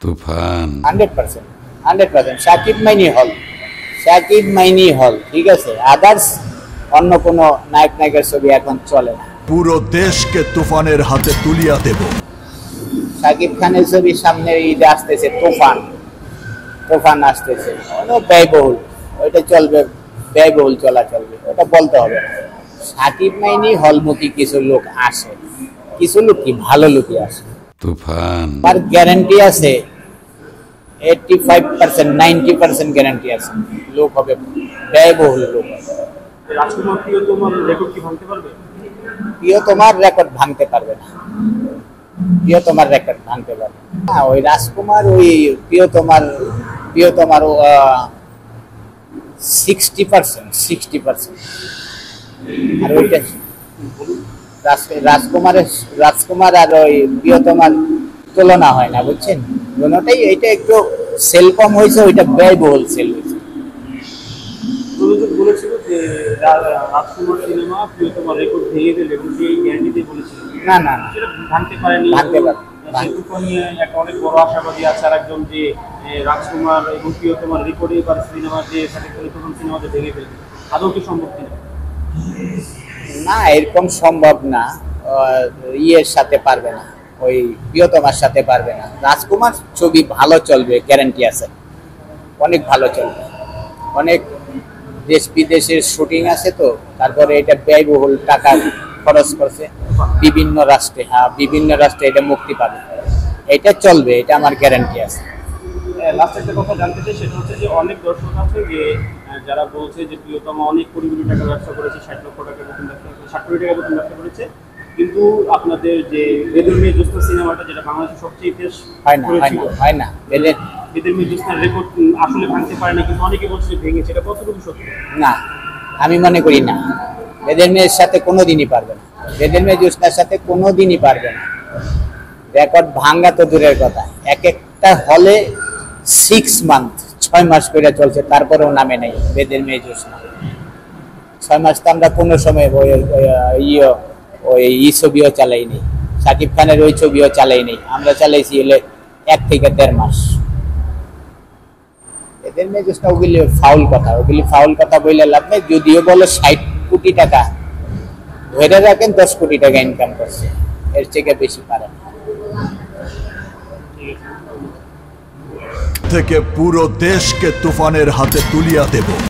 তুফান 100%, 100%। শাকিব মাইনি হল, ঠিক আছে। আদার্স অন্য কোনো নায়ক নায়িকার ছবি এখন চলে না। পুরো দেশকে তুফানের হাতে তুলিয়া দেব। শাকিব খানের ছবি সামনে ঈদে আসতেছে, তুফান আসতেছে, ব্যয়বহুল, ওইটা চলবে, ব্যয়বহুল চলবে, ওটা বলতে হবে না। শাকিব মাইনি হলমুখী কিছু লোক আসে, কিছু লোক কি ভালো লোকই আসে। তুফান আর গ্যারান্টি আছে 85%, 90% গ্যারান্টি আছে, লোক হবে, ব্যয়বহুল লোক হবে। রাজকুমার প্রিয়তমার রেকর্ড কি ভাঙতে পারবে? প্রিয়তমার রেকর্ড ভাঙতে পারবে না, প্রিয়তমার রেকর্ড ভাঙতে পারবে না। ওই রাজকুমার, ওই প্রিয়তমার 60%, আর ওইটা রাজকুমার আর ওই প্রিয়তমার তুলনা হয় না, বুঝছেন? দুটোটাই, এইটা একটু সেল কম হয়েছে, ওইটা ব্যয়বহুল সেল হয়েছে। প্রযোজক বলেছিল যে রাজকুমার সিনেমা প্রিয়তমার রেকর্ড ভেঙে দেবে এবং সেই গ্যারান্টি দিয়ে বলেছিল। না, সেটা ভাঙতে পারেনি। ভাঙতে পারে। তুফান নিয়ে একটা অনেক বড় আশাবাদী আছে আর একজন, যে রাজকুমার এবং প্রিয়তমার রেকর্ডে এবার সিনেমা যে তুফান সিনেমাতে ভেঙে ফেলবে, আদৌ কি সম্ভব কিনা? না, এরকম সম্ভব না। ইয়ের সাথে পারবে না, ওই প্রিয়তমার সাথে পারবে না। রাজকুমার ছবি ভালো চলবে, গ্যারান্টি আছে, অনেক ভালো চলবে। অনেক দেশ বিদেশের শুটিং আছে তো, তারপরে এটা ব্যয়বহুল টাকা খরচ করছে বিভিন্ন রাষ্ট্রে। বিভিন্ন রাষ্ট্রে এটা মুক্তি পাবে, এটা চলবে, এটা আমার গ্যারান্টি আছে। লাস্ট একটা কথা জানতে চাই, সেটা হচ্ছে যে অনেক দর্শক আছে যে যারা বলছে যে প্রিয়তমা অনেক কোটি কোটি টাকা ব্যবসা করেছে, 60 লক্ষ টাকার মতন ব্যবসা করেছে, 60 কোটি টাকার মতন ব্যবসা করেছে, কিন্তু আপনাদের যে বেদের মেয়ে জ্যোৎস্না সিনেমাটা, যেটা বাংলাদেশের সবচেয়ে ইতিহাস হয় না বেদের মেয়ে জ্যোৎস্নার রেকর্ড আসলে ভাঙতে পারে না, কিন্তু অনেকে বলছে ভেঙেছে, এটা কতটুকু সত্যি? না, আমি মনে করি না। বেদের মেয়ের সাথে কোনোদিনই পারবে না, বেদের মেয়ে জ্যোৎস্নার সাথে কোনোদিনই পারবে না। রেকর্ড ভাঙ্গা তো দূরের কথা, এক একটা হলে 6 মাস করে চলছে, তারপরেও নামে নাই বেদের মেয়ে জ্যোৎস্না। 6 মাস তো আমরা কোনো সময় ওই ছবিও চালাইনি, শাকিব খানের ওই ছবিও চালাইনি, আমরা চালাইছি হলে 1 থেকে 1.5 মাস। এদের মেয়ে জ্যোৎস্না, ওগুলি ফাউল কথা বললে লাভ নেই। যদিও বলো 60 কোটি টাকা, ধরে রাখেন 10 কোটি টাকা ইনকাম করছে, এর থেকে বেশি পারে না। থেকে পুরো দেশকে তুফানের হাতে তুলিয়া দেব।